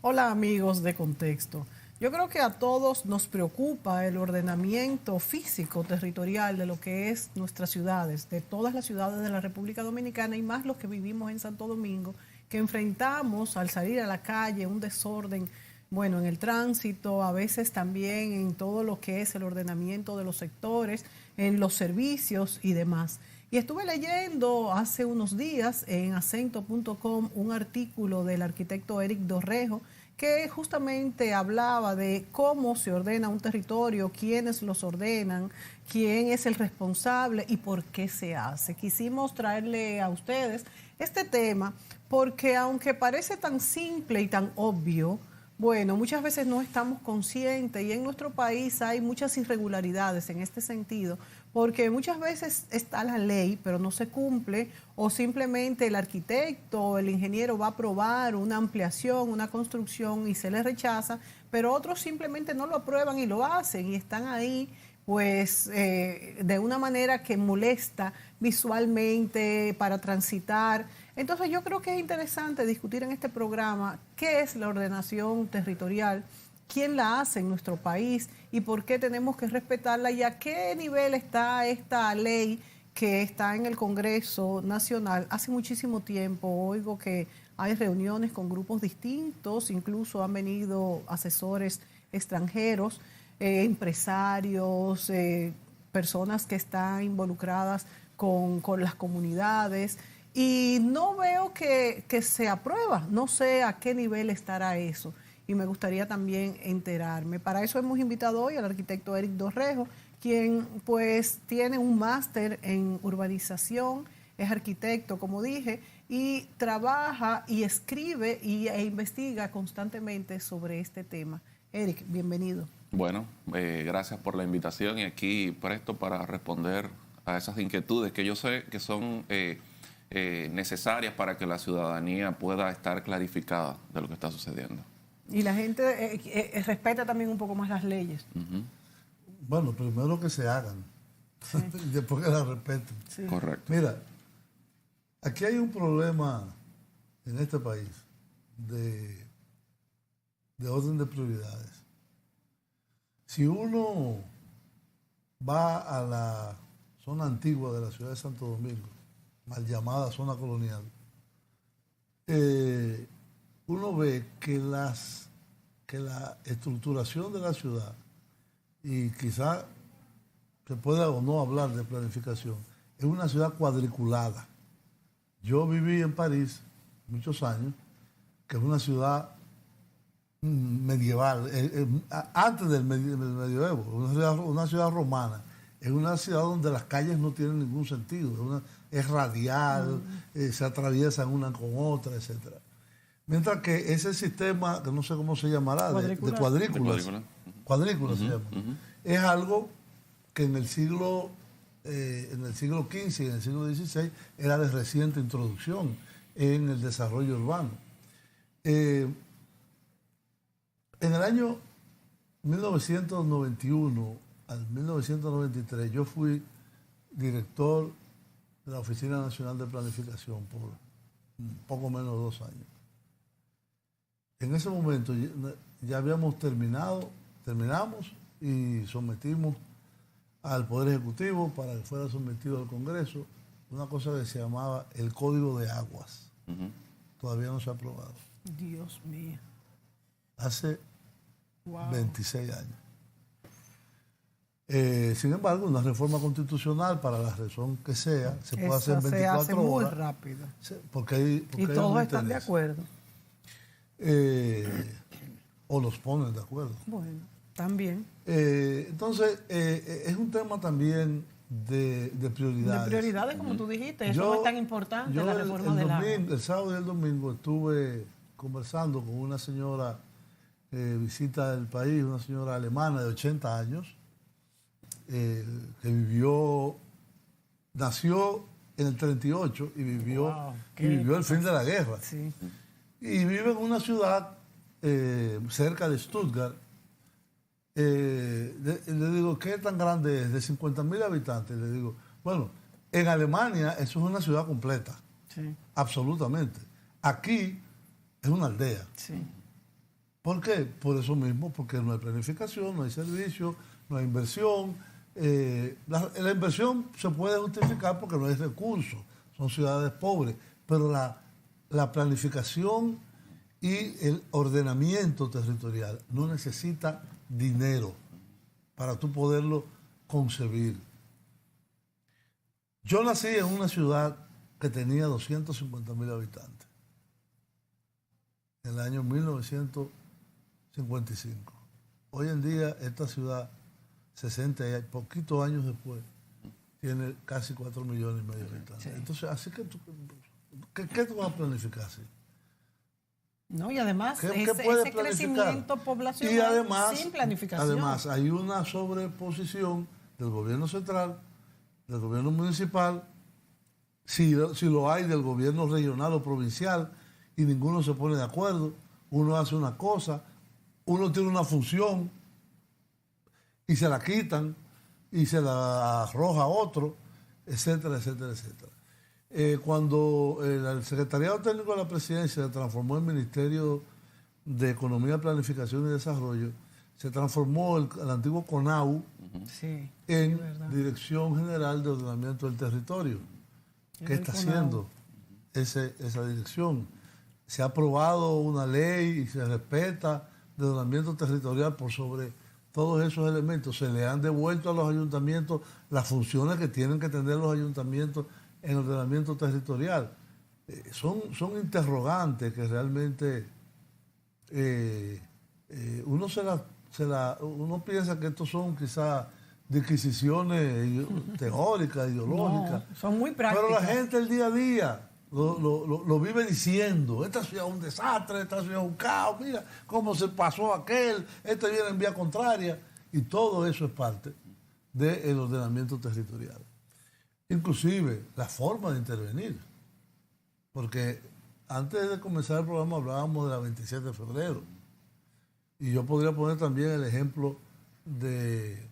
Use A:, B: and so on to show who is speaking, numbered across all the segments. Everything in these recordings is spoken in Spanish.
A: Hola amigos de Contexto. Yo creo que a todos nos preocupa el ordenamiento físico territorial de lo que es nuestras ciudades, de todas las ciudades de la República Dominicana y más los que vivimos en Santo Domingo, que enfrentamos al salir a la calle un desorden, bueno, en el tránsito, a veces también en todo lo que es el ordenamiento de los sectores, en los servicios y demás. Y estuve leyendo hace unos días en acento.com un artículo del arquitecto Eric Dorrejo que justamente hablaba de cómo se ordena un territorio, quiénes los ordenan, quién es el responsable y por qué se hace. Quisimos traerle a ustedes este tema porque aunque parece tan simple y tan obvio, bueno, muchas veces no estamos conscientes y en nuestro país hay muchas irregularidades en este sentido, porque muchas veces está la ley, pero no se cumple, o simplemente el arquitecto o el ingeniero va a aprobar una ampliación, una construcción y se le rechaza, pero otros simplemente no lo aprueban y lo hacen y están ahí pues de una manera que molesta visualmente para transitar. Entonces yo creo que es interesante discutir en este programa qué es la ordenación territorial, quién la hace en nuestro país y por qué tenemos que respetarla y a qué nivel está esta ley que está en el Congreso Nacional. Hace muchísimo tiempo oigo que hay reuniones con grupos distintos, incluso han venido asesores extranjeros, empresarios, personas que están involucradas con las comunidades y no veo que se aprueba, no sé a qué nivel estará eso y me gustaría también enterarme. Para eso hemos invitado hoy al arquitecto Eric Dorrejo, quien pues tiene un máster en urbanización, es arquitecto, como dije, y trabaja y escribe e investiga constantemente sobre este tema. Eric, bienvenido.
B: Bueno, gracias por la invitación y aquí presto para responder a esas inquietudes que yo sé que son necesarias para que la ciudadanía pueda estar clarificada de lo que está sucediendo.
A: Y la gente respeta también un poco más las leyes.
C: Bueno, primero que se hagan, sí. Después que las respeten.
B: Sí. Correcto.
C: Mira, aquí hay un problema en este país de orden de prioridades. Si uno va a la zona antigua de la ciudad de Santo Domingo, mal llamada zona colonial, uno ve que la estructuración de la ciudad, y quizá se pueda o no hablar de planificación, es una ciudad cuadriculada. Yo viví en París muchos años, que es una ciudad medieval, antes del medioevo, una ciudad romana. Es una ciudad donde las calles no tienen ningún sentido, es radial, se atraviesan una con otra, etc. Mientras que ese sistema, que no sé cómo se llamará, de cuadrículas, cuadrículas se llama, es algo que en el siglo XV y en el siglo XVI era de reciente introducción en el desarrollo urbano. En el año 1991 al 1993 yo fui director de la Oficina Nacional de Planificación por un poco menos de 2 años. En ese momento ya habíamos terminamos y sometimos al Poder Ejecutivo para que fuera sometido al Congreso una cosa que se llamaba el Código de Aguas. Todavía no se ha aprobado.
A: Dios mío.
C: Hace 26 años. Sin embargo, una reforma constitucional, para la razón que sea, se puede hacer en 24
A: horas. Se hace muy rápido.
C: Porque
A: y todos están de acuerdo.
C: O los ponen de acuerdo.
A: Bueno, también.
C: Entonces, es un tema también de prioridades.
A: De prioridades, como tú dijiste. Eso no es tan importante, la reforma del agua.
C: El sábado y el domingo estuve conversando con una señora visita del país, una señora alemana de 80 años, que nació en el 38 y vivió el fin de la guerra.
A: Sí.
C: Y vive en una ciudad cerca de Stuttgart. Le digo, ¿qué tan grande es? De 50.000 habitantes. Le digo, bueno, en Alemania eso es una ciudad completa.
A: Sí.
C: Absolutamente. Aquí es una aldea.
A: Sí.
C: ¿Por qué? Por eso mismo, porque no hay planificación, no hay servicio, no hay inversión. La inversión se puede justificar porque no hay recursos, son ciudades pobres, pero la planificación y el ordenamiento territorial no necesita dinero para tú poderlo concebir. Yo nací en una ciudad que tenía 250.000 habitantes en el año 1955. Hoy en día esta ciudad, 60 y poquitos años después, tiene casi 4,5 millones de habitantes. Sí. Entonces, así que ¿qué tú vas a planificar así?
A: No, y además ese crecimiento poblacional
C: y además,
A: sin planificación.
C: Además, hay una sobreposición del gobierno central, del gobierno municipal, si lo hay del gobierno regional o provincial, y ninguno se pone de acuerdo. Uno hace una cosa, uno tiene una función y se la quitan y se la arroja a otro, etcétera, etcétera, etcétera. Cuando el Secretariado Técnico de la Presidencia se transformó en Ministerio de Economía, Planificación y Desarrollo, se transformó el antiguo CONAU en Dirección General de Ordenamiento del Territorio. ¿Qué está haciendo esa dirección? Se ha aprobado una ley y se respeta de ordenamiento territorial por sobre todos esos elementos. Se le han devuelto a los ayuntamientos las funciones que tienen que tener los ayuntamientos en ordenamiento territorial. Son interrogantes que realmente uno piensa que estos son quizás disquisiciones teóricas, ideológicas.
A: No, son muy prácticas.
C: Pero la gente el día a día lo vive diciendo: esta ciudad es un desastre, esta ciudad es un caos, mira cómo se pasó aquel, este viene en vía contraria. Y todo eso es parte del ordenamiento territorial. Inclusive la forma de intervenir. Porque antes de comenzar el programa hablábamos de la 27 de febrero. Y yo podría poner también el ejemplo de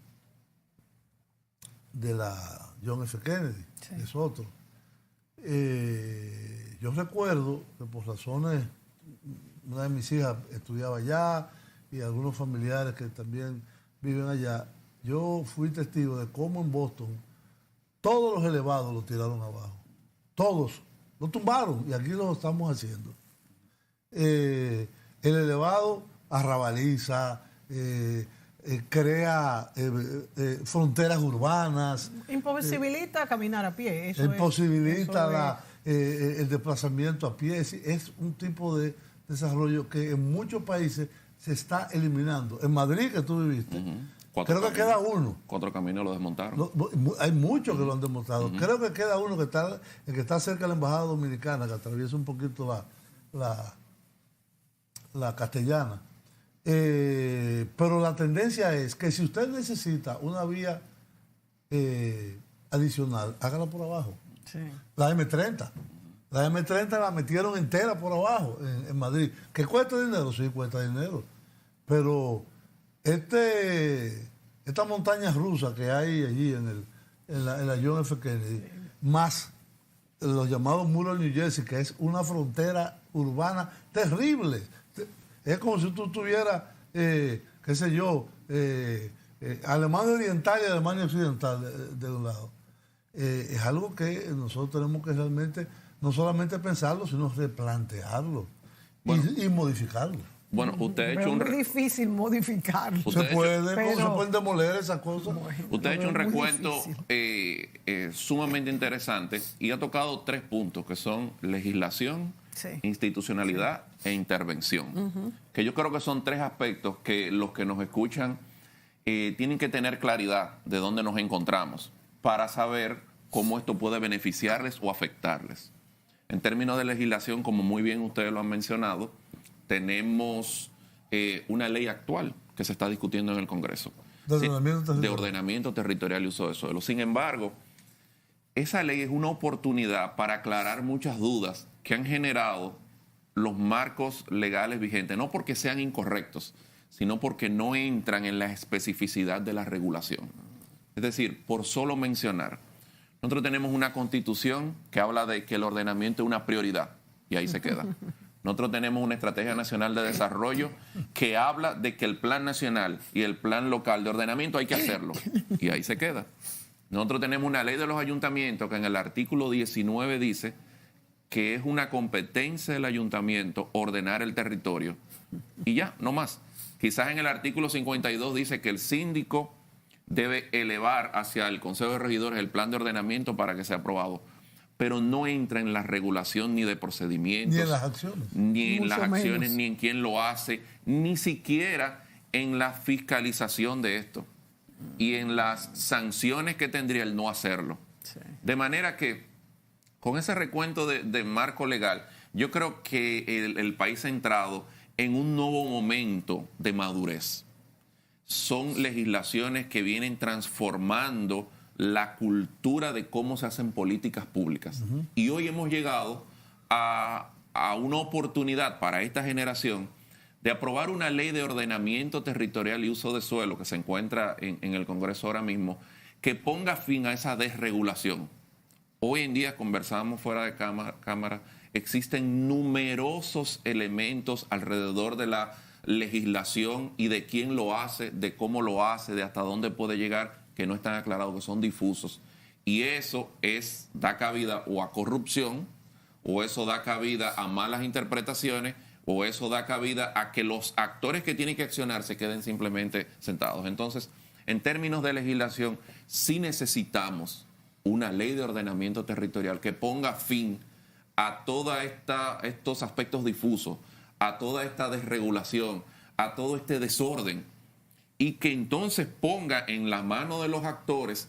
C: la John F. Kennedy, sí. Es otro. Yo recuerdo que por razones, una de mis hijas estudiaba allá y algunos familiares que también viven allá, yo fui testigo de cómo en Boston todos los elevados los tiraron abajo. Todos. Los tumbaron y aquí lo estamos haciendo. El elevado arrabaliza, crea fronteras urbanas.
A: Imposibilita caminar a pie.
C: Imposibilita el desplazamiento a pie. Es un tipo de desarrollo que en muchos países se está eliminando. En Madrid, que tú viviste, creo que queda uno.
B: 4 caminos lo desmontaron.
C: Hay muchos que lo han desmontado. Creo que queda uno el que está cerca de la Embajada Dominicana, que atraviesa un poquito la Castellana. Pero la tendencia es que si usted necesita una vía adicional, hágala por abajo.
A: Sí.
C: La M30. La M30 la metieron entera por abajo en Madrid. ¿Que cuesta dinero? Sí, cuesta dinero. Pero esta montaña rusa que hay allí en la John F. Kennedy, sí, más los llamados muros de New Jersey, que es una frontera urbana terrible. Es como si tú tuvieras, qué sé yo, Alemania Oriental y Alemania Occidental de un lado. Es algo que nosotros tenemos que realmente no solamente pensarlo, sino replantearlo, bueno, y modificarlo.
B: Bueno, usted ha hecho
A: es muy difícil modificarlo.
C: Se pueden demoler esas cosas.
B: Usted ha hecho un recuento sumamente interesante y ha tocado 3 puntos que son legislación, sí, institucionalidad e intervención. Que yo creo que son 3 aspectos que los que nos escuchan tienen que tener claridad de dónde nos encontramos para saber cómo esto puede beneficiarles o afectarles. En términos de legislación, como muy bien ustedes lo han mencionado, tenemos una ley actual que se está discutiendo en el Congreso de ordenamiento territorial y uso de suelo. Sin embargo, esa ley es una oportunidad para aclarar muchas dudas que han generado los marcos legales vigentes, no porque sean incorrectos, sino porque no entran en la especificidad de la regulación. Es decir, por solo mencionar, nosotros tenemos una constitución que habla de que el ordenamiento es una prioridad, y ahí se queda. Nosotros tenemos una estrategia nacional de desarrollo que habla de que el plan nacional y el plan local de ordenamiento hay que hacerlo. Y ahí se queda. Nosotros tenemos una ley de los ayuntamientos que en el artículo 19 dice que es una competencia del ayuntamiento ordenar el territorio. Y ya, no más. Quizás en el artículo 52 dice que el síndico debe elevar hacia el Consejo de Regidores el plan de ordenamiento para que sea aprobado. Pero no entra en la regulación ni de procedimientos.
C: Ni en las acciones.
B: Ni en
A: Mucho
B: las acciones,
A: menos.
B: ni en quién lo hace, ni siquiera en la fiscalización de esto. Y en las sanciones que tendría el no hacerlo.
A: Sí.
B: De manera que, con ese recuento de marco legal, yo creo que el país ha entrado en un nuevo momento de madurez. Son legislaciones que vienen transformando la cultura de cómo se hacen políticas públicas. Y hoy hemos llegado a una oportunidad para esta generación de aprobar una ley de ordenamiento territorial y uso de suelo que se encuentra en el Congreso ahora mismo, que ponga fin a esa desregulación. Hoy en día, conversábamos fuera de cámara, existen numerosos elementos alrededor de la legislación y de quién lo hace, de cómo lo hace, de hasta dónde puede llegar, que no están aclarados, que son difusos. Y eso da cabida o a corrupción, o eso da cabida a malas interpretaciones, o eso da cabida a que los actores que tienen que accionar se queden simplemente sentados. Entonces, en términos de legislación, sí necesitamos una ley de ordenamiento territorial que ponga fin a todos estos aspectos difusos, a toda esta desregulación, a todo este desorden, y que entonces ponga en la mano de los actores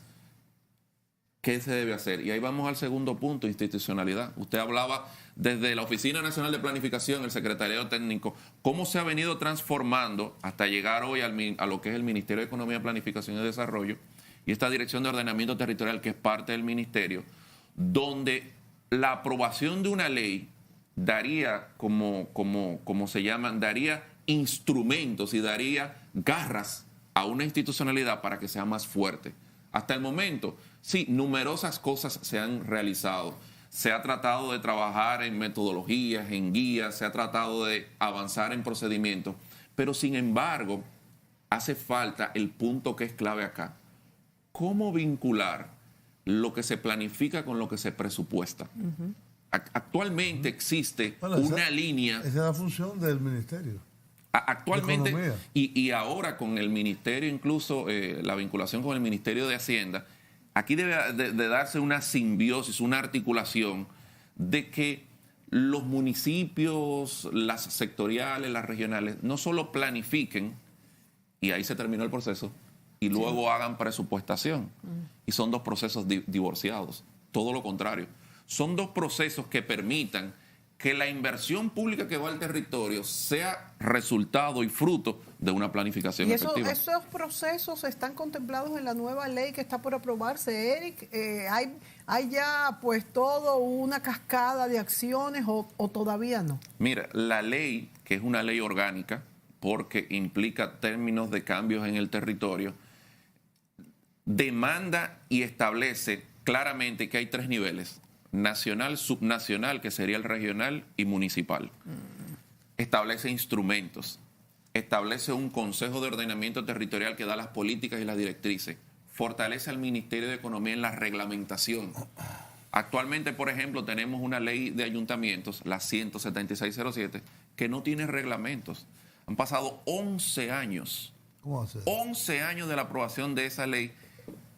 B: qué se debe hacer. Y ahí vamos al segundo punto, institucionalidad. Usted hablaba desde la Oficina Nacional de Planificación, el Secretariado Técnico, cómo se ha venido transformando hasta llegar hoy a lo que es el Ministerio de Economía, Planificación y Desarrollo, y esta Dirección de Ordenamiento Territorial, que es parte del ministerio, donde la aprobación de una ley daría, como se llaman, daría instrumentos y daría garras a una institucionalidad para que sea más fuerte. Hasta el momento, sí, numerosas cosas se han realizado. Se ha tratado de trabajar en metodologías, en guías, se ha tratado de avanzar en procedimientos, pero sin embargo, hace falta el punto que es clave acá. ¿Cómo vincular lo que se planifica con lo que se presupuesta? Actualmente existe una línea.
C: Esa es la función del ministerio.
B: Actualmente, y ahora con el ministerio, incluso la vinculación con el Ministerio de Hacienda, aquí debe de darse una simbiosis, una articulación de que los municipios, las sectoriales, las regionales, no solo planifiquen, y ahí se terminó el proceso, y luego hagan presupuestación. Y son dos procesos divorciados. Todo lo contrario. Son dos procesos que permitan que la inversión pública que va al territorio sea resultado y fruto de una planificación efectiva.
A: ¿Esos procesos están contemplados en la nueva ley que está por aprobarse, Eric? ¿Hay ya pues todo una cascada de acciones o todavía no?
B: Mira, la ley, que es una ley orgánica, porque implica términos de cambios en el territorio, demanda y establece claramente que hay tres niveles: nacional, subnacional, que sería el regional, y municipal. Establece instrumentos, establece un consejo de ordenamiento territorial que da las políticas y las directrices, fortalece al Ministerio de Economía en la reglamentación. Actualmente, por ejemplo, tenemos una ley de ayuntamientos, la 17607, que no tiene reglamentos. Han pasado 11 años.
C: ¿Cómo hace?
B: 11 años de la aprobación de esa ley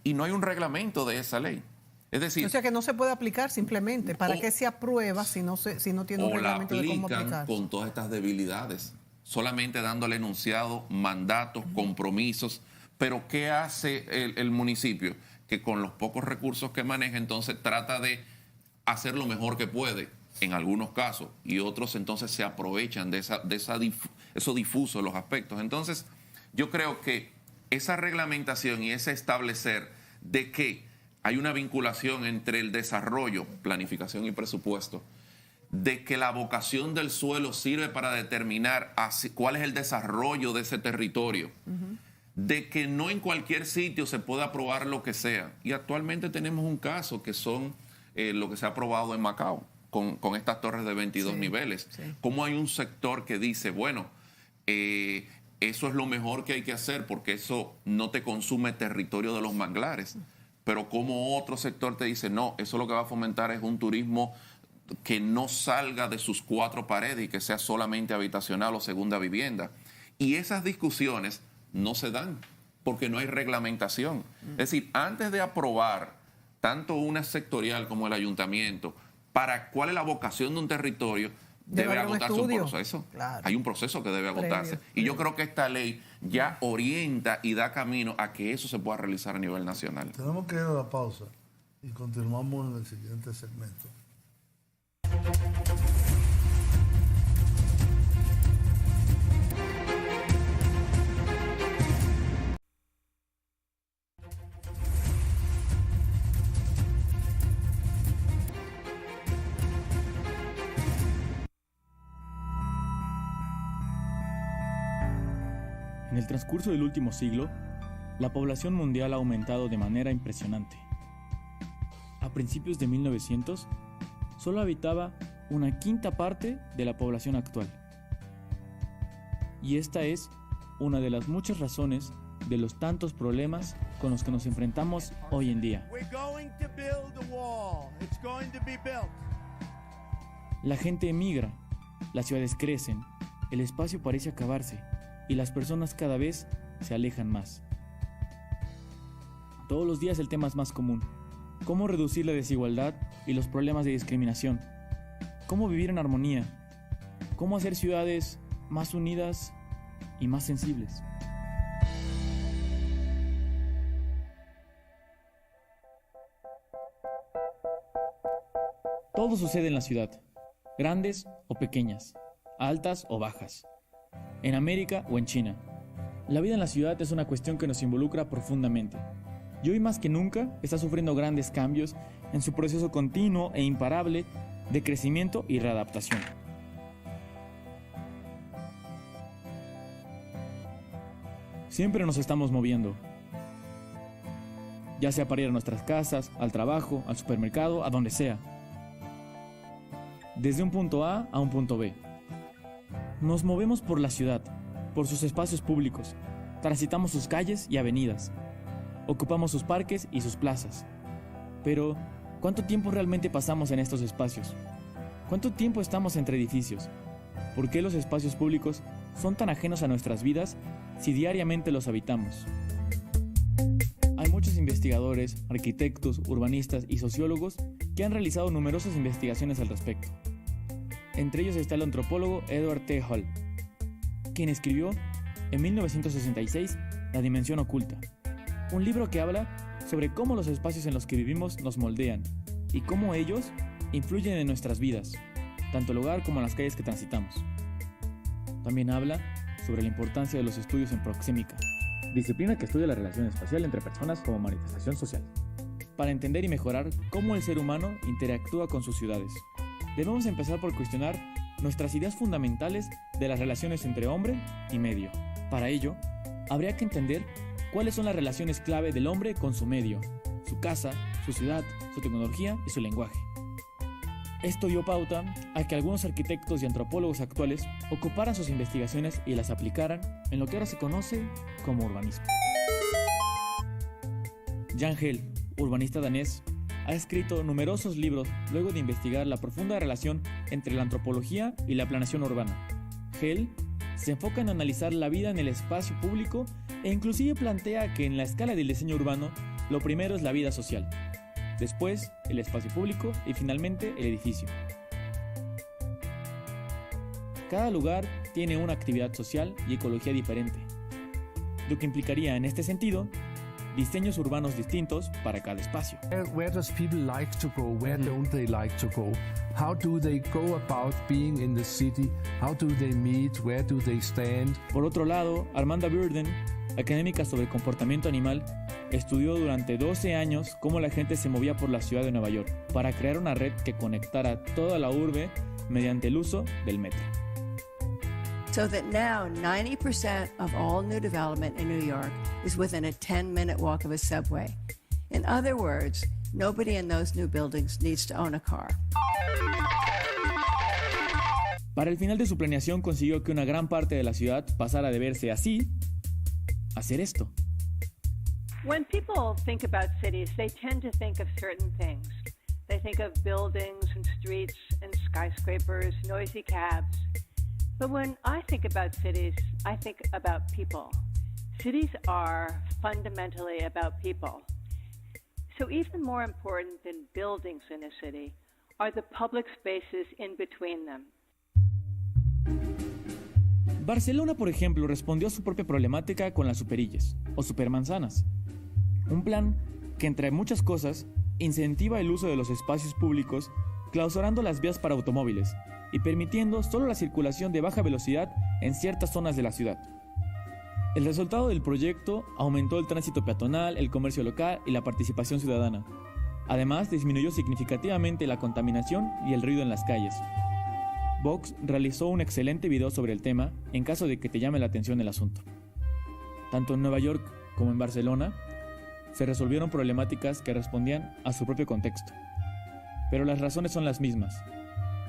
B: y no hay un reglamento de esa ley. Es decir,
A: O sea que no se puede aplicar simplemente. ¿Para qué se aprueba si no tiene un reglamento de cómo
B: o la
A: aplicar?
B: aplican con todas estas debilidades, solamente dándole enunciados, mandatos, compromisos. Pero ¿qué hace el municipio? Que con los pocos recursos que maneja, entonces trata de hacer lo mejor que puede, en algunos casos, y otros entonces se aprovechan de eso difuso de los aspectos. Entonces, yo creo que esa reglamentación y ese establecer de que hay una vinculación entre el desarrollo, planificación y presupuesto, de que la vocación del suelo sirve para determinar cuál es el desarrollo de ese territorio, de que no en cualquier sitio se puede aprobar lo que sea. Y actualmente tenemos un caso que son lo que se ha aprobado en Macao. con estas torres de 22 niveles.
A: Sí.
B: ¿Cómo hay un sector que dice, bueno, eso es lo mejor que hay que hacer porque eso no te consume territorio de los manglares? Pero como otro sector te dice, no, eso lo que va a fomentar es un turismo que no salga de sus cuatro paredes y que sea solamente habitacional o segunda vivienda. Y esas discusiones no se dan porque no hay reglamentación. Es decir, antes de aprobar tanto una sectorial como el ayuntamiento para cuál es la vocación de un territorio, debe agotarse un proceso.
A: Claro.
B: Hay un proceso que debe agotarse. Y yo creo que esta ley ya orienta y da camino a que eso se pueda realizar a nivel nacional.
C: Tenemos que ir a la pausa y continuamos en el siguiente segmento.
D: En el transcurso del último siglo, la población mundial ha aumentado de manera impresionante. A principios de 1900, solo habitaba una quinta parte de la población actual. Y esta es una de las muchas razones de los tantos problemas con los que nos enfrentamos hoy en día. La gente emigra, las ciudades crecen, el espacio parece acabarse y las personas cada vez se alejan más. Todos los días el tema es más común: cómo reducir la desigualdad y los problemas de discriminación, cómo vivir en armonía, cómo hacer ciudades más unidas y más sensibles. Todo sucede en la ciudad, grandes o pequeñas, altas o bajas, en América o en China. La vida en la ciudad es una cuestión que nos involucra profundamente. Y hoy más que nunca está sufriendo grandes cambios en su proceso continuo e imparable de crecimiento y readaptación. Siempre nos estamos moviendo, ya sea para ir a nuestras casas, al trabajo, al supermercado, a donde sea. Desde un punto A un punto B. Nos movemos por la ciudad, por sus espacios públicos, transitamos sus calles y avenidas, ocupamos sus parques y sus plazas. Pero, ¿cuánto tiempo realmente pasamos en estos espacios? ¿Cuánto tiempo estamos entre edificios? ¿Por qué los espacios públicos son tan ajenos a nuestras vidas si diariamente los habitamos? Hay muchos investigadores, arquitectos, urbanistas y sociólogos que han realizado numerosas investigaciones al respecto. Entre ellos está el antropólogo Edward T. Hall, quien escribió en 1966 La Dimensión Oculta, un libro que habla sobre cómo los espacios en los que vivimos nos moldean y cómo ellos influyen en nuestras vidas, tanto el hogar como las calles que transitamos. También habla sobre la importancia de los estudios en proxémica, disciplina que estudia la relación espacial entre personas como manifestación social, para entender y mejorar cómo el ser humano interactúa con sus ciudades. Debemos empezar por cuestionar nuestras ideas fundamentales de las relaciones entre hombre y medio. Para ello, habría que entender cuáles son las relaciones clave del hombre con su medio, su casa, su ciudad, su tecnología y su lenguaje. Esto dio pauta a que algunos arquitectos y antropólogos actuales ocuparan sus investigaciones y las aplicaran en lo que ahora se conoce como urbanismo. Jan Gehl, urbanista danés, ha escrito numerosos libros luego de investigar la profunda relación entre la antropología y la planeación urbana. Gehl se enfoca en analizar la vida en el espacio público e inclusive plantea que en la escala del diseño urbano, lo primero es la vida social, después el espacio público y finalmente el edificio. Cada lugar tiene una actividad social y ecología diferente, lo que implicaría en este sentido diseños urbanos distintos para cada espacio.
E: Where does people like to go? Where don't they like to go? How do they go about being in the city? How do they meet? Where do they stand?
D: Por otro lado, Amanda Burden, académica sobre comportamiento animal, estudió durante 12 años cómo la gente se movía por la ciudad de Nueva York para crear una red que conectara toda la urbe mediante el uso del metro.
F: So that now 90% of all new development in New York is within a 10-minute walk of a subway. In other words, nobody in those new buildings needs to own a car.
D: Para el final de su planeación consiguió que una gran parte de la ciudad pasara de verse así a hacer esto.
F: When people think about cities, they tend to think of certain things. They think of buildings and streets and skyscrapers, noisy cabs. But when I think about cities, I think about people. Cities are fundamentally about people. So even more important than buildings in a city are the public spaces in between them.
D: Barcelona, por ejemplo, respondió a su propia problemática con las superilles, o supermanzanas. Un plan que, entre muchas cosas, incentiva el uso de los espacios públicos, clausurando las vías para automóviles y permitiendo solo la circulación de baja velocidad en ciertas zonas de la ciudad. El resultado del proyecto aumentó el tránsito peatonal, el comercio local y la participación ciudadana. Además, disminuyó significativamente la contaminación y el ruido en las calles. Vox realizó un excelente video sobre el tema en caso de que te llame la atención el asunto. Tanto en Nueva York como en Barcelona, se resolvieron problemáticas que respondían a su propio contexto. Pero las razones son las mismas: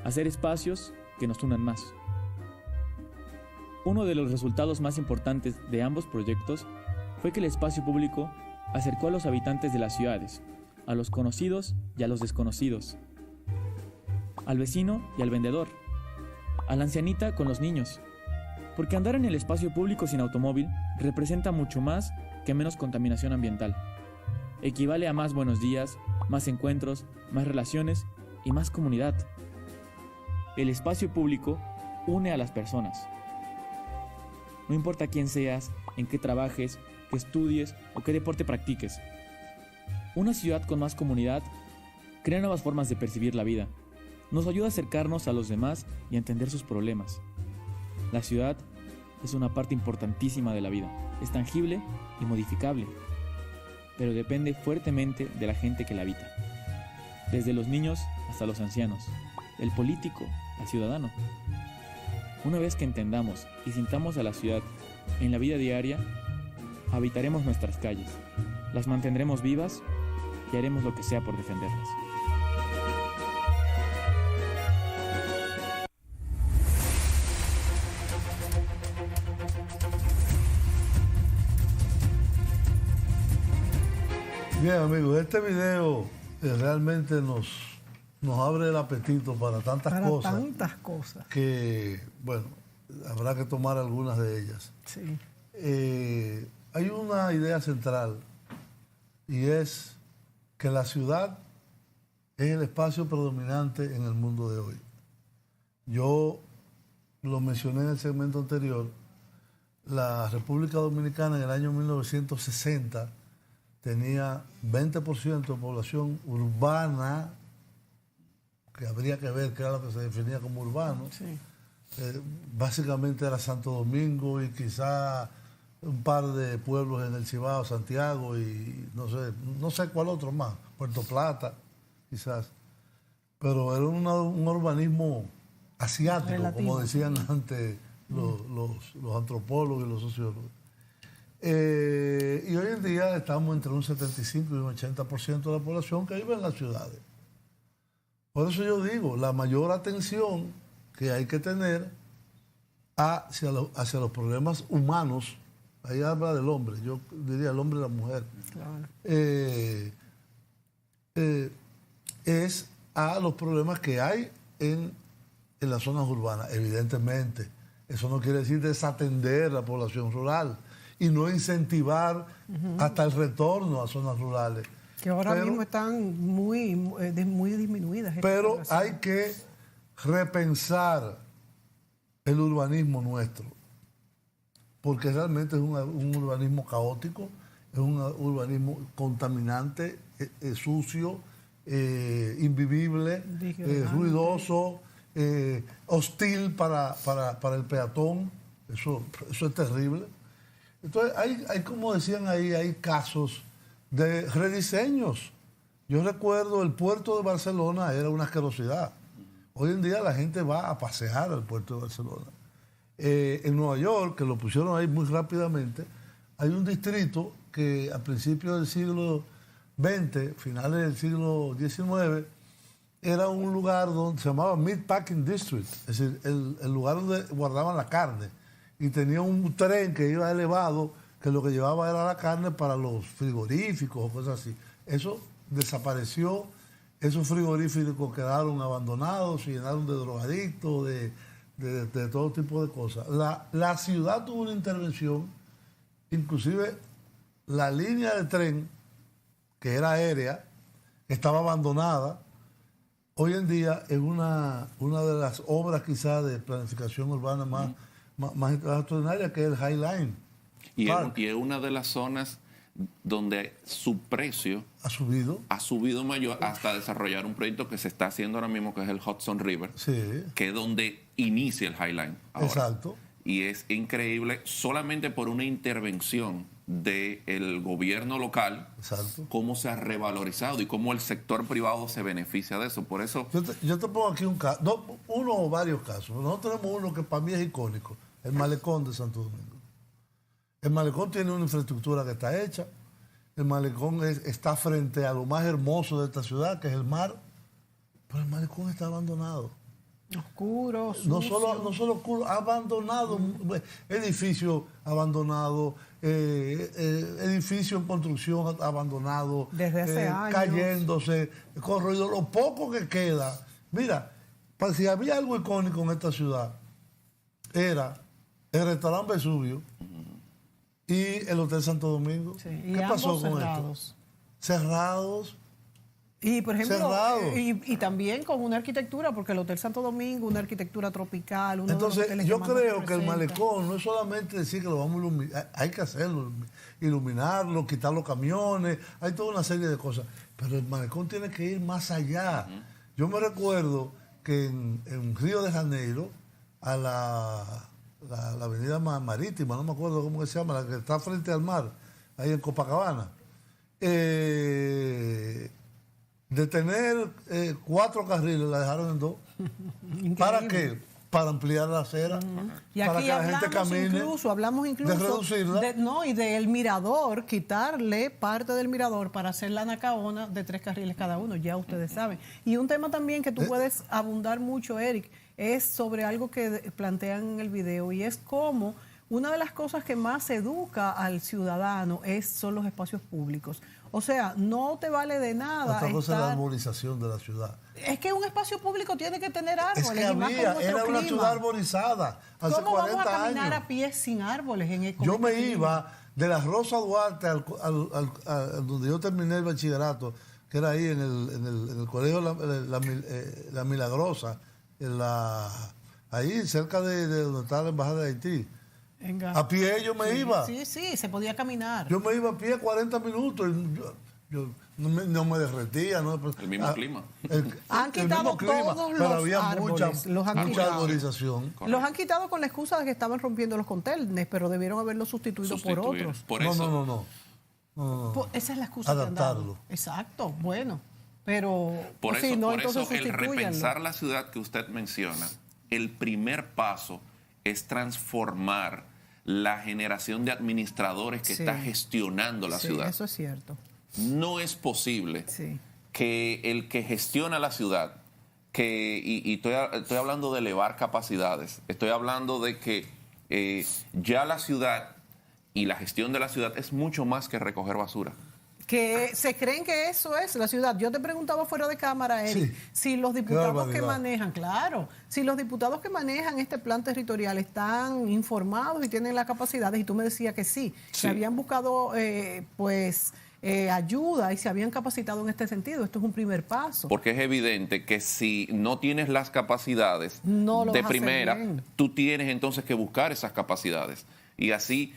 D: hacer espacios que nos unan más. Uno de los resultados más importantes de ambos proyectos fue que el espacio público acercó a los habitantes de las ciudades, a los conocidos y a los desconocidos, al vecino y al vendedor, a la ancianita con los niños, porque andar en el espacio público sin automóvil representa mucho más que menos contaminación ambiental. Equivale a más buenos días, más encuentros, más relaciones y más comunidad. El espacio público une a las personas. No importa quién seas, en qué trabajes, qué estudies o qué deporte practiques. Una ciudad con más comunidad crea nuevas formas de percibir la vida. Nos ayuda a acercarnos a los demás y a entender sus problemas. La ciudad es una parte importantísima de la vida. Es tangible y modificable, pero depende fuertemente de la gente que la habita. Desde los niños hasta los ancianos, del político al ciudadano. Una vez que entendamos y sintamos a la ciudad en la vida diaria, habitaremos nuestras calles, las mantendremos vivas y haremos lo que sea por defenderlas.
C: Bien, amigos, este video realmente nos abre el apetito para tantas cosas. Que, bueno, habrá que tomar algunas de ellas.
A: Sí.
C: Hay una idea central y es que la ciudad es el espacio predominante en el mundo de hoy. Yo lo mencioné en el segmento anterior. La República Dominicana en el año 1960 tenía 20% de población urbana, que habría que ver qué era lo que se definía como urbano.
A: Sí.
C: Básicamente era Santo Domingo y quizá un par de pueblos en el Cibao, Santiago y no sé cuál otro más, Puerto Plata, quizás. Pero era un urbanismo asiático, relativo, como decían antes los antropólogos y los sociólogos. Y hoy en día estamos entre un 75 y un 80% de la población que vive en las ciudades. Por eso yo digo, la mayor atención que hay que tener hacia los problemas humanos, ahí habla del hombre, yo diría el hombre y la mujer,
A: Claro.
C: Es a los problemas que hay en las zonas urbanas. Evidentemente, eso no quiere decir desatender la población rural y no incentivar hasta el retorno a zonas rurales.
A: Que ahora mismo están muy disminuidas.
C: Pero hay que repensar el urbanismo nuestro, porque realmente es un urbanismo caótico, es un urbanismo contaminante, sucio, invivible, ruidoso, hostil para el peatón. Eso es terrible. Entonces, hay como decían ahí, hay casos de rediseños. Yo recuerdo el puerto de Barcelona era una asquerosidad. Hoy en día la gente va a pasear al puerto de Barcelona. En Nueva York, que lo pusieron ahí muy rápidamente, hay un distrito que a principios del siglo XX, finales del siglo XIX, era un lugar donde se llamaba Meatpacking District, es decir, el lugar donde guardaban la carne. Y tenía un tren que iba elevado, que lo que llevaba era la carne para los frigoríficos o cosas así. Eso desapareció, esos frigoríficos quedaron abandonados, se llenaron de drogadictos, de todo tipo de cosas. La ciudad tuvo una intervención, inclusive la línea de tren, que era aérea, estaba abandonada. Hoy en día es una de las obras quizás de planificación urbana más extraordinaria, que es el High Line.
B: Y es una de las zonas donde su precio
C: ha subido
B: mayor hasta desarrollar un proyecto que se está haciendo ahora mismo, que es el Hudson River,
C: sí,
B: que es donde inicia el High Line ahora.
C: Exacto.
B: Y es increíble, solamente por una intervención del gobierno local,
C: exacto,
B: cómo se ha revalorizado y cómo el sector privado se beneficia de eso. Por eso
C: yo te pongo aquí un caso, uno o varios casos. Nosotros tenemos uno que para mí es icónico, el malecón de Santo Domingo. El malecón tiene una infraestructura que está hecha. El malecón está frente a lo más hermoso de esta ciudad, que es el mar. Pero el malecón está abandonado.
A: Oscuro, sucio.
C: No solo oscuro, abandonado. Edificio abandonado, edificio en construcción abandonado.
A: Desde hace años.
C: Cayéndose, corroído. Lo poco que queda. Mira, si había algo icónico en esta ciudad, era el restaurante Vesubio y el Hotel Santo Domingo.
A: Sí,
C: ¿Qué pasó con
A: cerrados.
C: esto? Cerrados.
A: Y por ejemplo,
C: Cerrado.
A: y también con una arquitectura, porque el Hotel Santo Domingo, una arquitectura tropical.
C: Entonces, yo creo que el malecón no es solamente decir que lo vamos a iluminar, hay que hacerlo, iluminarlo, quitar los camiones, hay toda una serie de cosas. Pero el malecón tiene que ir más allá. Yo me recuerdo que en Río de Janeiro, a la avenida marítima, no me acuerdo cómo se llama, la que está frente al mar, ahí en Copacabana, de tener 4 carriles, la dejaron en 2. ¿Para qué? Para ampliar la acera,
A: y
C: para
A: aquí
C: que la gente camine,
A: hablamos incluso
C: de reducirla.
A: Y del mirador, quitarle parte del mirador para hacer la Nacaona de 3 carriles cada uno, ya ustedes saben. Y un tema también que tú puedes abundar mucho, Eric, es sobre algo que plantean en el video, y es cómo una de las cosas que más educa al ciudadano son los espacios públicos. O sea, no te vale de nada.
C: Otra cosa es la arborización de la ciudad.
A: Es que un espacio público tiene que tener árboles.
C: Es que
A: y más con nuestro
C: era una
A: clima.
C: ciudad arborizada hace 40
A: ¿Cómo vamos a caminar
C: años.
A: a pie sin árboles en el
C: Yo me iba de la Rosa Duarte al donde yo terminé el bachillerato, que era ahí en el colegio La Milagrosa, ahí cerca de donde está la embajada de Haití.
A: Venga.
C: A pie yo me iba.
A: Sí, se podía caminar.
C: Yo me iba a pie 40 minutos. Yo no me derretía. No,
B: el mismo clima.
A: Han quitado todos
C: pero
A: los
C: había
A: árboles.
C: mucha arborización.
A: Los han quitado con la excusa de que estaban rompiendo los contenedores, pero debieron haberlo sustituido por otros.
B: Por eso.
C: No.
A: Esa es la excusa que han
C: Adaptarlo.
A: dado. Exacto, bueno. Pero
B: por
A: si
B: eso,
A: no,
B: por
A: entonces
B: eso el
A: sustitúyanlo.
B: repensar la ciudad que usted menciona, el primer paso es transformar la generación de administradores que está gestionando la ciudad.
A: Eso es cierto.
B: No es posible que el que gestiona la ciudad, y estoy hablando de elevar capacidades, estoy hablando de que ya la ciudad y la gestión de la ciudad es mucho más que recoger basura.
A: Que se creen que eso es la ciudad. Yo te preguntaba fuera de cámara, Eric, si los diputados que manejan, si los diputados que manejan este plan territorial están informados y tienen las capacidades, y tú me decías que sí, que habían buscado ayuda y se habían capacitado en este sentido. Esto es un primer paso.
B: Porque es evidente que si no tienes las capacidades
A: de
B: primera, tú tienes entonces que buscar esas capacidades. Y así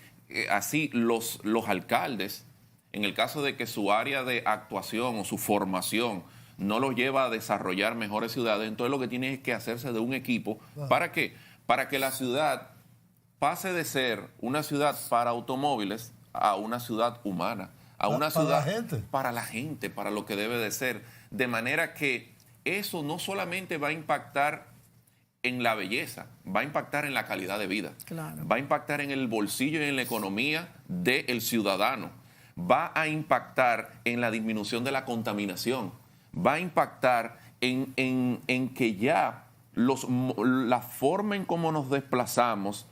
B: los alcaldes, en el caso de que su área de actuación o su formación no los lleva a desarrollar mejores ciudades, entonces lo que tiene es que hacerse de un equipo. ¿Para qué? Para que la ciudad pase de ser una ciudad para automóviles a una ciudad humana, a una ciudad para la gente, para lo que debe de ser. De manera que eso no solamente va a impactar en la belleza, va a impactar en la calidad de vida, va a impactar en el bolsillo y en la economía del ciudadano, va a impactar en la disminución de la contaminación, va a impactar en que ya la forma en cómo nos desplazamos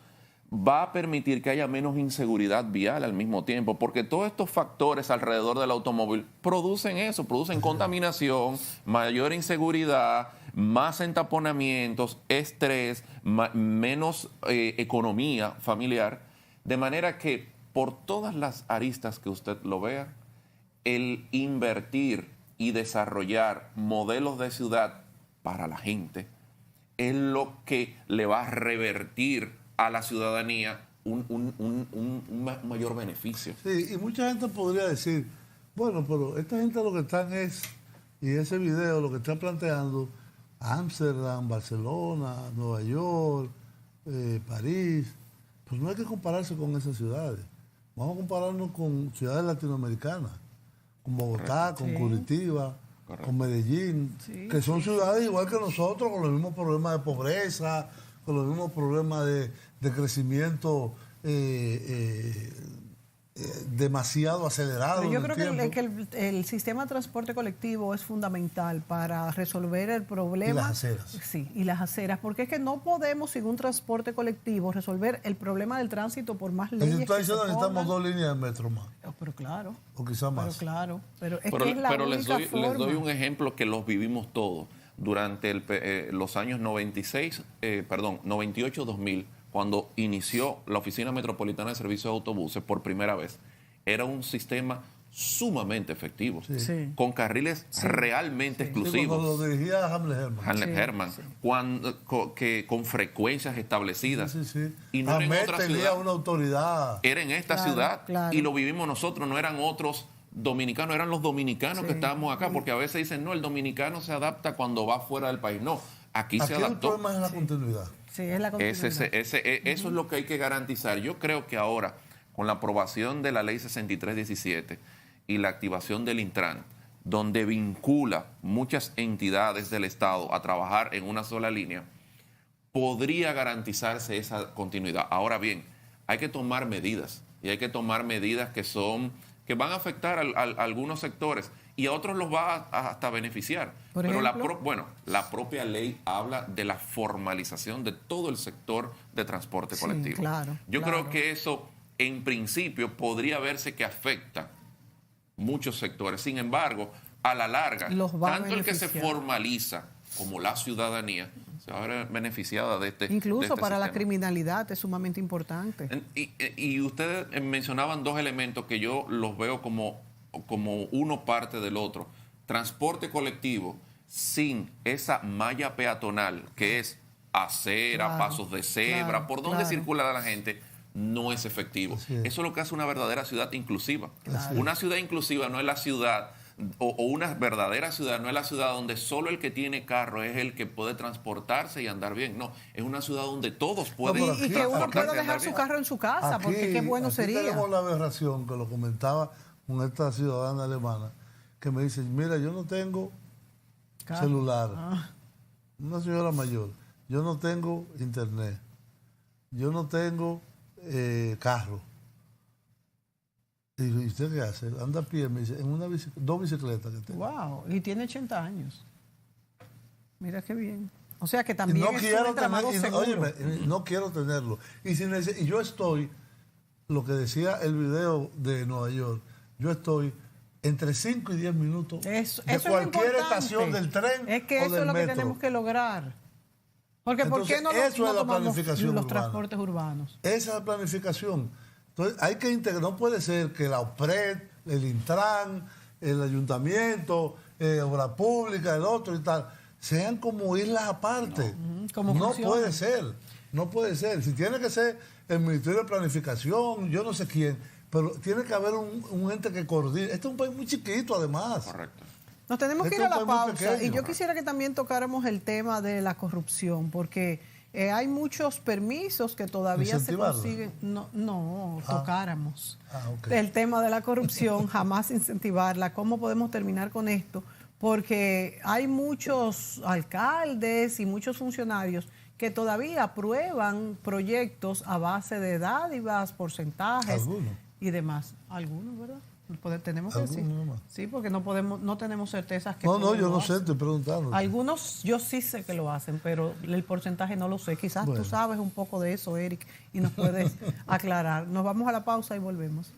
B: va a permitir que haya menos inseguridad vial al mismo tiempo, porque todos estos factores alrededor del automóvil producen eso, producen contaminación, mayor inseguridad, más entaponamientos, estrés, menos economía familiar, de manera que por todas las aristas que usted lo vea, el invertir y desarrollar modelos de ciudad para la gente es lo que le va a revertir a la ciudadanía un mayor beneficio.
C: Sí, y mucha gente podría decir, bueno, pero esta gente lo que están es, y ese video lo que está planteando, Ámsterdam, Barcelona, Nueva York, París, pues no hay que compararse con esas ciudades. Vamos a compararnos con ciudades latinoamericanas, con Bogotá, con Curitiba, con Medellín, que son ciudades igual que nosotros, con los mismos problemas de pobreza, con los mismos problemas de crecimiento demasiado acelerado.
A: Pero yo creo que el sistema de transporte colectivo es fundamental para resolver el problema.
C: Y las aceras.
A: Sí, y las aceras, porque es que no podemos, sin un transporte colectivo, resolver el problema del tránsito por más leyes.
C: Si tú estás diciendo que necesitamos 2 líneas de metro más.
A: Pero claro.
C: O quizás más.
A: Pero claro. Pero
B: les doy un ejemplo que los vivimos todos. Durante los años 98-2000, cuando inició la Oficina Metropolitana de Servicios de Autobuses por primera vez, era un sistema sumamente efectivo, con carriles realmente exclusivos.
C: Cuando lo dirigía Hamlet
B: Herman, con frecuencias establecidas. Y no
C: Hamlet
B: era en otra
C: tenía
B: ciudad,
C: una autoridad.
B: era en esta ciudad, y lo vivimos nosotros, no eran otros dominicanos, eran los dominicanos que estábamos acá, porque a veces dicen, no, el dominicano se adapta cuando va fuera del país. No, aquí se adaptó.
C: El problema es la continuidad.
A: Sí, es la continuidad.
B: Eso es lo que hay que garantizar. Yo creo que ahora, con la aprobación de la Ley 6317 y la activación del Intran, donde vincula muchas entidades del Estado a trabajar en una sola línea, podría garantizarse esa continuidad. Ahora bien, hay que tomar medidas, y hay que tomar medidas que van a afectar a algunos sectores y a otros los va hasta beneficiar. Pero la propia ley habla de la formalización de todo el sector de transporte colectivo. Yo creo que eso, en principio, podría verse que afecta muchos sectores. Sin embargo, a la larga, tanto el que se formaliza como la ciudadanía se va a ver beneficiada de este
A: Incluso para
B: sistema.
A: la criminalidad es sumamente importante.
B: Y ustedes mencionaban dos elementos que yo los veo como uno parte del otro. Transporte colectivo sin esa malla peatonal que es acera, pasos de cebra, por donde circula la gente, no es efectivo. Eso es lo que hace una verdadera ciudad inclusiva. Una ciudad inclusiva no es la ciudad, o una verdadera ciudad no es la ciudad donde solo el que tiene carro es el que puede transportarse y andar bien. No, es una ciudad donde todos pueden
A: y que uno pueda dejar su carro en su casa, porque qué bueno sería.
C: Tenemos la aberración que lo comentaba con esta ciudadana alemana, que me dice, mira, yo no tengo celular, una señora mayor, yo no tengo internet, yo no tengo carro. Y ¿usted qué hace? Anda a pie, me dice, en una dos bicicletas que tengo.
A: Wow, y tiene 80 años. Mira qué bien. O sea que también
C: no quiero
A: seguro.
C: no quiero tenerlo. Y yo estoy, lo que decía el video de Nueva York, yo estoy entre 5 y 10 minutos de cualquier estación del tren o del metro.
A: Es que eso es lo que tenemos que lograr. Porque
C: entonces,
A: ¿por qué no tomamos
C: los
A: transportes urbanos?
C: Esa es la planificación. Entonces hay que integrar, no puede ser que la OPRED, el Intran, el ayuntamiento, obra pública, el otro y tal, sean como islas aparte. No puede ser. Si tiene que ser el Ministerio de Planificación, yo no sé quién, pero tiene que haber un ente que coordine. Este es un país muy chiquito, además.
B: Correcto.
A: Nos tenemos que ir a la pausa. Y yo quisiera que también tocáramos el tema de la corrupción, porque hay muchos permisos que todavía se consiguen. Tocáramos el tema de la corrupción, jamás incentivarla. ¿Cómo podemos terminar con esto? Porque hay muchos alcaldes y muchos funcionarios que todavía aprueban proyectos a base de dádivas, porcentajes. y demás. Algunos, ¿verdad? Tenemos que decir.
C: Algunos nomás.
A: Sí, porque no tenemos certezas que
C: No,
A: todos
C: yo
A: lo
C: no sé,
A: hacen.
C: estoy preguntando.
A: Algunos yo sí sé que lo hacen, pero el porcentaje no lo sé. Quizás
C: Bueno.
A: tú sabes un poco de eso, Eric, y nos puedes aclarar. Nos vamos a la pausa y volvemos.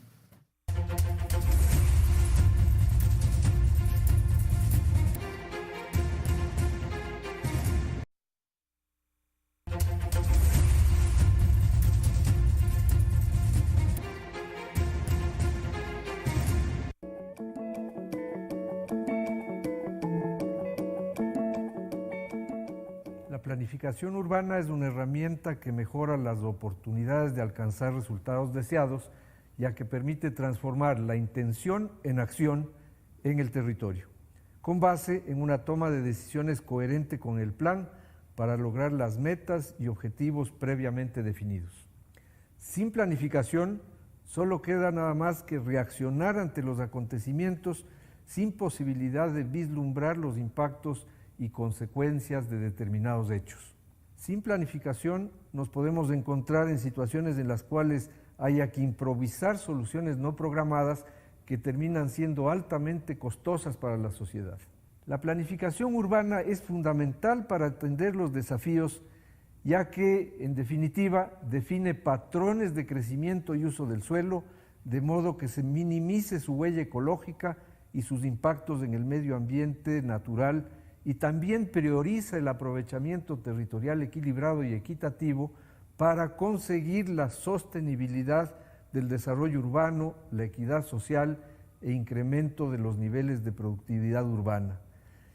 G: La planificación urbana es una herramienta que mejora las oportunidades de alcanzar resultados deseados, ya que permite transformar la intención en acción en el territorio, con base en una toma de decisiones coherente con el plan para lograr las metas y objetivos previamente definidos. Sin planificación, solo queda nada más que reaccionar ante los acontecimientos sin posibilidad de vislumbrar los impactos y consecuencias de determinados hechos. Sin planificación nos podemos encontrar en situaciones en las cuales haya que improvisar soluciones no programadas que terminan siendo altamente costosas para la sociedad. La planificación urbana es fundamental para atender los desafíos, ya que, en definitiva, define patrones de crecimiento y uso del suelo, de modo que se minimice su huella ecológica y sus impactos en el medio ambiente natural, y también prioriza el aprovechamiento territorial equilibrado y equitativo para conseguir la sostenibilidad del desarrollo urbano, la equidad social e incremento de los niveles de productividad urbana.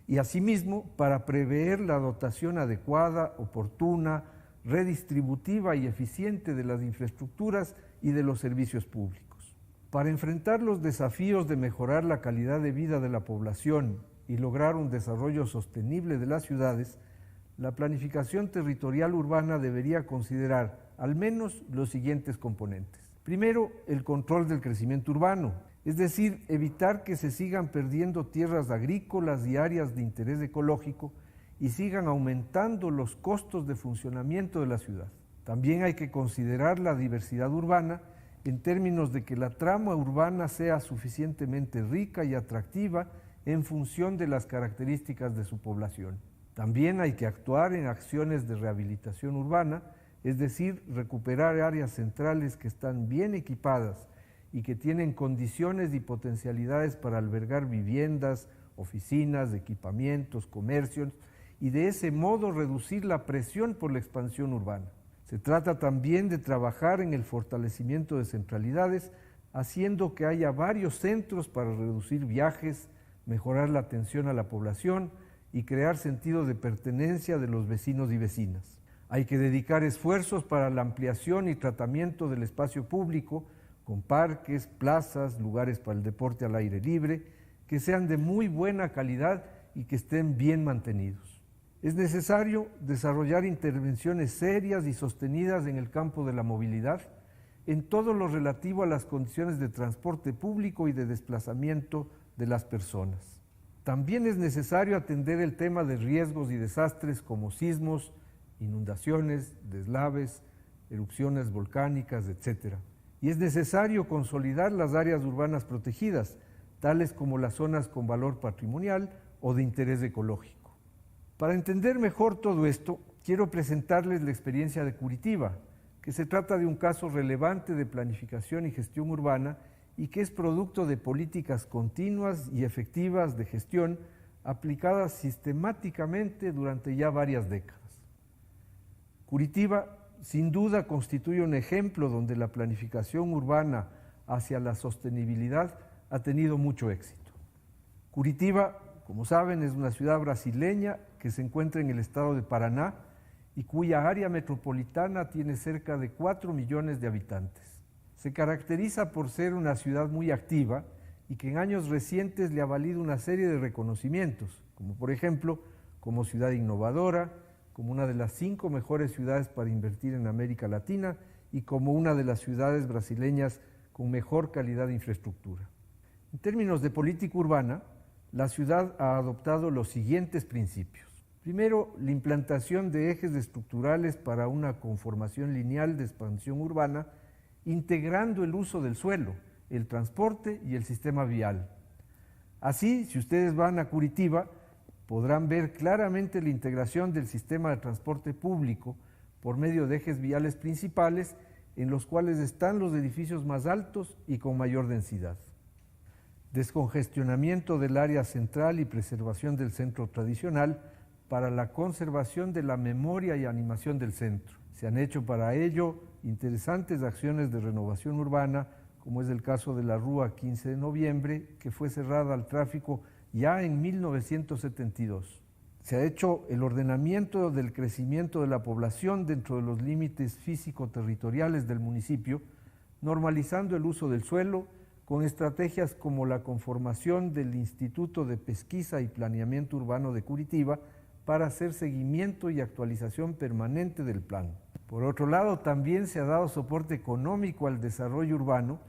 G: Y asimismo, para prever la dotación adecuada, oportuna, redistributiva y eficiente de las infraestructuras y de los servicios públicos. Para enfrentar los desafíos de mejorar la calidad de vida de la población y lograr un desarrollo sostenible de las ciudades, la planificación territorial urbana debería considerar al menos los siguientes componentes. Primero, el control del crecimiento urbano, es decir, evitar que se sigan perdiendo tierras agrícolas y áreas de interés ecológico y sigan aumentando los costos de funcionamiento de la ciudad. También hay que considerar la diversidad urbana en términos de que la trama urbana sea suficientemente rica y atractiva en función de las características de su población. También hay que actuar en acciones de rehabilitación urbana, es decir, recuperar áreas centrales que están bien equipadas y que tienen condiciones y potencialidades para albergar viviendas, oficinas, equipamientos, comercios, y de ese modo reducir la presión por la expansión urbana. Se trata también de trabajar en el fortalecimiento de centralidades, haciendo que haya varios centros para reducir viajes, mejorar la atención a la población y crear sentido de pertenencia de los vecinos y vecinas. Hay que dedicar esfuerzos para la ampliación y tratamiento del espacio público, con parques, plazas, lugares para el deporte al aire libre, que sean de muy buena calidad y que estén bien mantenidos. Es necesario desarrollar intervenciones serias y sostenidas en el campo de la movilidad, en todo lo relativo a las condiciones de transporte público y de desplazamiento de las personas. También es necesario atender el tema de riesgos y desastres como sismos, inundaciones, deslaves, erupciones volcánicas, etc. Y es necesario consolidar las áreas urbanas protegidas, tales como las zonas con valor patrimonial o de interés ecológico. Para entender mejor todo esto, quiero presentarles la experiencia de Curitiba, que se trata de un caso relevante de planificación y gestión urbana y que es producto de políticas continuas y efectivas de gestión aplicadas sistemáticamente durante ya varias décadas. Curitiba, sin duda, constituye un ejemplo donde la planificación urbana hacia la sostenibilidad ha tenido mucho éxito. Curitiba, como saben, es una ciudad brasileña que se encuentra en el estado de Paraná y cuya área metropolitana tiene cerca de 4 millones de habitantes. Se caracteriza por ser una ciudad muy activa y que en años recientes le ha valido una serie de reconocimientos, como por ejemplo, como ciudad innovadora, como una de las 5 mejores ciudades para invertir en América Latina y como una de las ciudades brasileñas con mejor calidad de infraestructura. En términos de política urbana, la ciudad ha adoptado los siguientes principios. Primero, la implantación de ejes estructurales para una conformación lineal de expansión urbana integrando el uso del suelo, el transporte y el sistema vial. Así, si ustedes van a Curitiba, podrán ver claramente la integración del sistema de transporte público por medio de ejes viales principales en los cuales están los edificios más altos y con mayor densidad. Descongestionamiento del área central y preservación del centro tradicional para la conservación de la memoria y animación del centro. Se han hecho para ello interesantes acciones de renovación urbana, como es el caso de la Rúa 15 de noviembre, que fue cerrada al tráfico ya en 1972. Se ha hecho el ordenamiento del crecimiento de la población dentro de los límites físico-territoriales del municipio, normalizando el uso del suelo con estrategias como la conformación del Instituto de Pesquisa y Planeamiento Urbano de Curitiba para hacer seguimiento y actualización permanente del plan. Por otro lado, también se ha dado soporte económico al desarrollo urbano,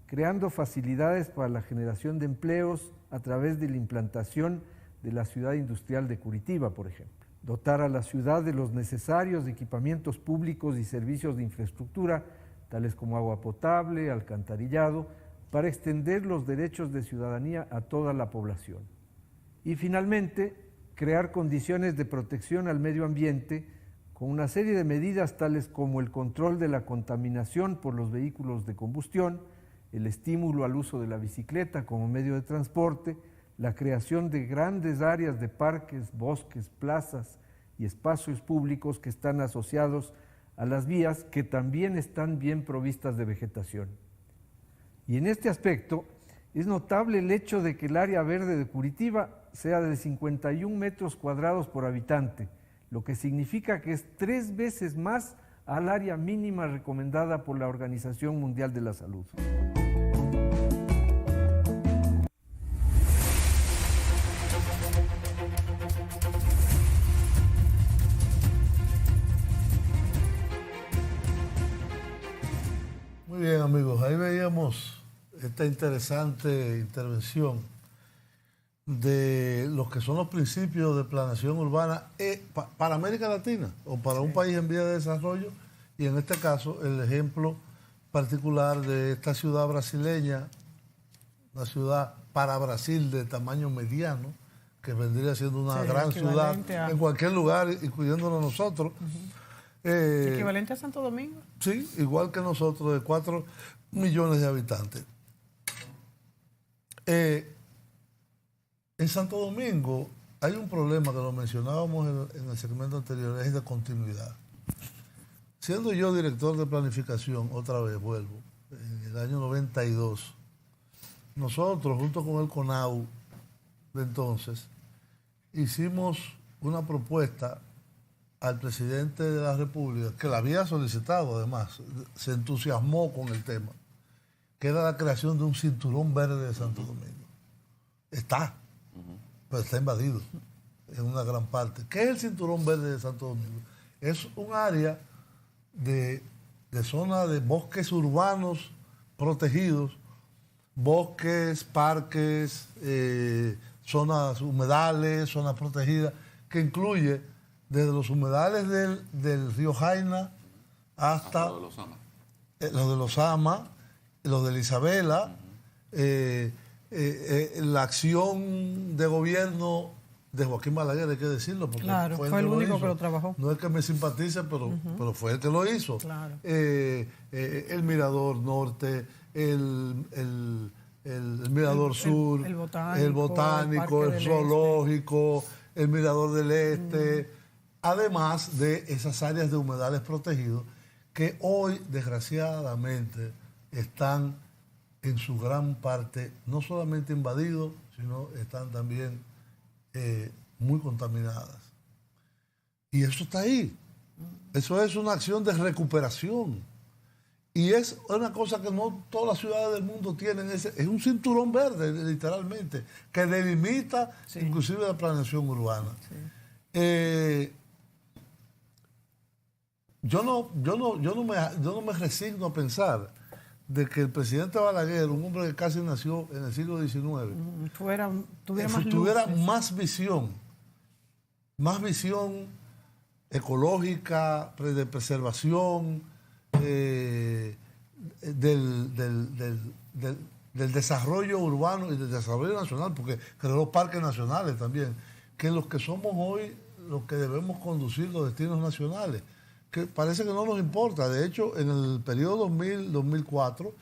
G: creando facilidades para la generación de empleos a través de la implantación de la ciudad industrial de Curitiba, por ejemplo. Dotar a la ciudad de los necesarios equipamientos públicos y servicios de infraestructura, tales como agua potable, alcantarillado, para extender los derechos de ciudadanía a toda la población. Y finalmente, crear condiciones de protección al medio ambiente con una serie de medidas tales como el control de la contaminación por los vehículos de combustión, el estímulo al uso de la bicicleta como medio de transporte, la creación de grandes áreas de parques, bosques, plazas y espacios públicos que están asociados a las vías que también están bien provistas de vegetación. Y en este aspecto es notable el hecho de que el área verde de Curitiba sea de 51 metros cuadrados por habitante, lo que significa que es 3 veces más al área mínima recomendada por la Organización Mundial de la Salud.
C: Muy bien, amigos, ahí veíamos esta interesante intervención de los que son los principios de planeación urbana para América Latina o para un país en vía de desarrollo, y en este caso el ejemplo particular de esta ciudad brasileña, una ciudad para Brasil de tamaño mediano, que vendría siendo una gran ciudad en cualquier lugar, incluyéndonos nosotros.
A: ¿Equivalente a Santo Domingo?
C: Sí, igual que nosotros, de 4 millones de habitantes. En Santo Domingo hay un problema que lo mencionábamos en el segmento anterior, es de continuidad. Siendo yo director de planificación, otra vez vuelvo, en el año 92, nosotros, junto con el CONAU de entonces, hicimos una propuesta al presidente de la República, que la había solicitado además, se entusiasmó con el tema, que era la creación de un cinturón verde de Santo Domingo. Está, pero está invadido en una gran parte. ¿Qué es el cinturón verde de Santo Domingo? Es un área de zona de bosques urbanos protegidos, bosques, parques, zonas humedales, zonas protegidas, que incluye desde los humedales del río Jaina hasta los de los Ama, los de la Isabela, la acción de gobierno de Joaquín Balaguer, hay que decirlo, porque
A: claro, fue el único que lo trabajó.
C: No es que me simpatice, pero fue el que lo hizo.
A: Claro.
C: El Mirador Norte, el Mirador Sur, el Botánico, el Zoológico, el Mirador del Este, además de esas áreas de humedales protegidos que hoy, desgraciadamente, están en su gran parte no solamente invadidos, sino están también muy contaminadas. Y eso está ahí. Eso es una acción de recuperación. Y es una cosa que no todas las ciudades del mundo tienen. Es un cinturón verde, literalmente, que delimita inclusive la planeación urbana. Sí. Yo no me resigno a pensar de que el presidente Balaguer, un hombre que casi nació en el siglo XIX, tuviera más visión ecológica, de preservación, del desarrollo urbano y del desarrollo nacional, porque creó parques nacionales también, que los que somos hoy, los que debemos conducir los destinos nacionales, que parece que no nos importa. De hecho, en el periodo 2000-2004,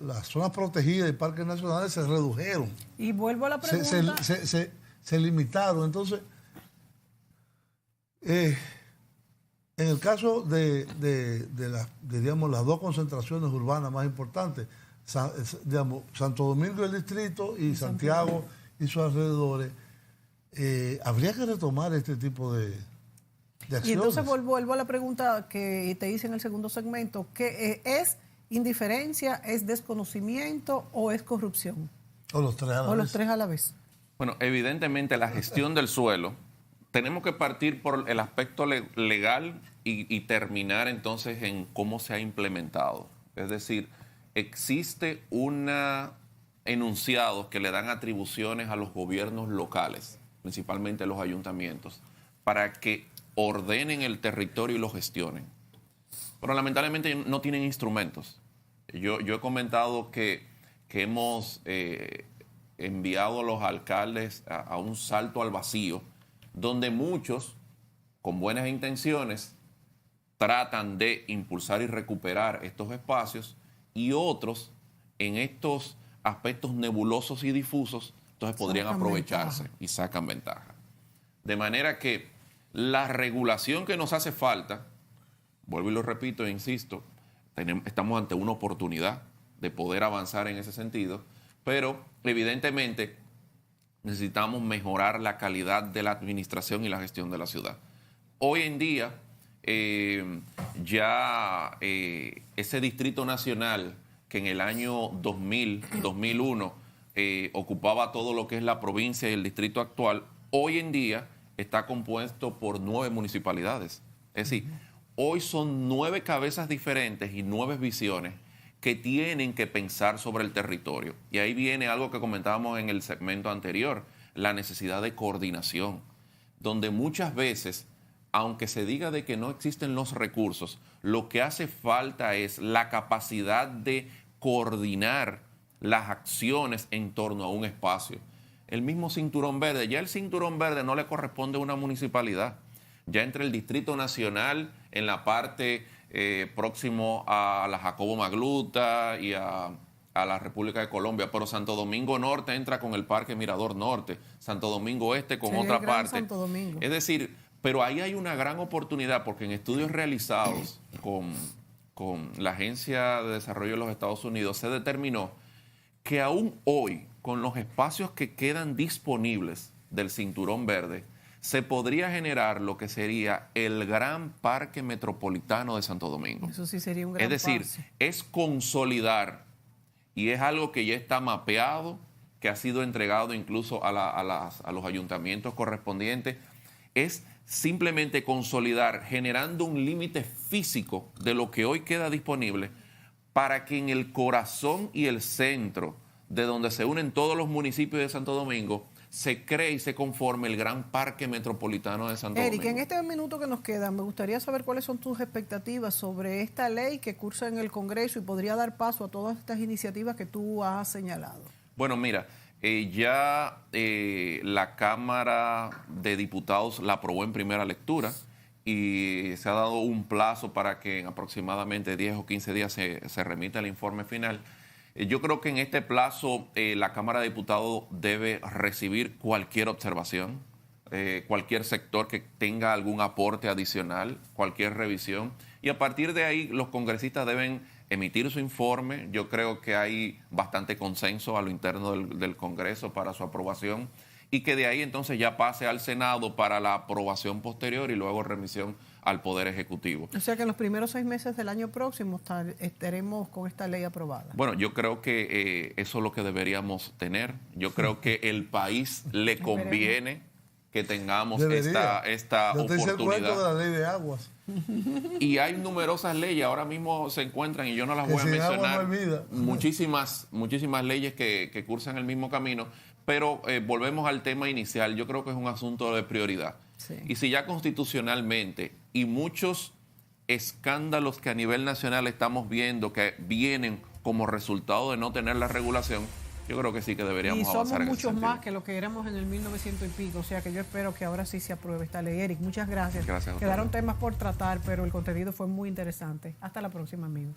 C: las zonas protegidas y parques nacionales se redujeron.
A: Y vuelvo a la pregunta.
C: Se limitaron. Entonces, en el caso de las dos concentraciones urbanas más importantes, Santo Domingo y el distrito y Santiago y sus alrededores, habría que retomar este tipo de acciones.
A: Y entonces vuelvo a la pregunta que te hice en el segundo segmento, ¿qué es indiferencia, es desconocimiento o es corrupción?
C: O los tres a la vez.
B: Bueno, evidentemente la gestión del suelo, tenemos que partir por el aspecto legal y terminar entonces en cómo se ha implementado. Es decir, existe enunciados que le dan atribuciones a los gobiernos locales, principalmente los ayuntamientos, para que ordenen el territorio y lo gestionen. Pero lamentablemente no tienen instrumentos. Yo he comentado que hemos enviado a los alcaldes a un salto al vacío, donde muchos, con buenas intenciones, tratan de impulsar y recuperar estos espacios, y otros, en estos aspectos nebulosos y difusos, entonces podrían aprovecharse y sacan ventaja. De manera que la regulación que nos hace falta, vuelvo y lo repito e insisto, estamos ante una oportunidad de poder avanzar en ese sentido, pero evidentemente necesitamos mejorar la calidad de la administración y la gestión de la ciudad. Hoy en día, ese Distrito Nacional que en el año 2001 ocupaba todo lo que es la provincia y el distrito actual, hoy en día está compuesto por 9 municipalidades. Es decir, hoy son 9 cabezas diferentes y 9 visiones que tienen que pensar sobre el territorio. Y ahí viene algo que comentábamos en el segmento anterior, la necesidad de coordinación, donde muchas veces, aunque se diga de que no existen los recursos, lo que hace falta es la capacidad de coordinar las acciones en torno a un espacio. El mismo Cinturón Verde, ya el Cinturón Verde no le corresponde a una municipalidad. Ya entre el Distrito Nacional, en la parte próximo a la Jacobo Magluta y a la República de Colombia, pero Santo Domingo Norte entra con el Parque Mirador Norte, Santo Domingo Este con otra parte.
A: Santo Domingo.
B: Es decir, pero ahí hay una gran oportunidad, porque en estudios realizados con la Agencia de Desarrollo de los Estados Unidos se determinó que aún hoy, con los espacios que quedan disponibles del Cinturón Verde, se podría generar lo que sería el gran parque metropolitano de Santo Domingo.
A: Eso sí sería un gran
B: paso. Es decir,
A: paso.
B: Es consolidar, y es algo que ya está mapeado, que ha sido entregado incluso a los ayuntamientos correspondientes, es simplemente consolidar, generando un límite físico de lo que hoy queda disponible, para que en el corazón y el centro de donde se unen todos los municipios de Santo Domingo, se cree y se conforme el gran parque metropolitano de Santo Domingo.
A: Eric, en este minuto que nos queda, me gustaría saber cuáles son tus expectativas sobre esta ley que cursa en el Congreso y podría dar paso a todas estas iniciativas que tú has señalado.
B: Bueno, mira, la Cámara de Diputados la aprobó en primera lectura y se ha dado un plazo para que en aproximadamente 10 o 15 días se remita el informe final. Yo creo que en este plazo la Cámara de Diputados debe recibir cualquier observación, cualquier sector que tenga algún aporte adicional, cualquier revisión, y a partir de ahí los congresistas deben emitir su informe. Yo creo que hay bastante consenso a lo interno del Congreso para su aprobación, y que de ahí entonces ya pase al Senado para la aprobación posterior y luego remisión al Poder Ejecutivo.
A: O sea que en los primeros 6 meses del año próximo estaremos con esta ley aprobada.
B: Bueno, yo creo que eso es lo que deberíamos tener. Yo creo que el país le conviene que tengamos esta oportunidad.
C: Yo te hice el cuento de la ley de aguas.
B: Y hay numerosas leyes, ahora mismo se encuentran, y yo no las voy a mencionar, muchísimas leyes que cursan el mismo camino, pero volvemos al tema inicial. Yo creo que es un asunto de prioridad. Sí. Y si ya constitucionalmente y muchos escándalos que a nivel nacional estamos viendo que vienen como resultado de no tener la regulación, yo creo que sí que deberíamos avanzar en ese
A: Y somos muchos
B: sentido.
A: más que lo que éramos en el 1900 y pico, o sea que yo espero que ahora sí se apruebe esta ley. Eric, muchas gracias.
B: Gracias a usted.
A: Quedaron temas por tratar, pero el contenido fue muy interesante. Hasta la próxima, amigos.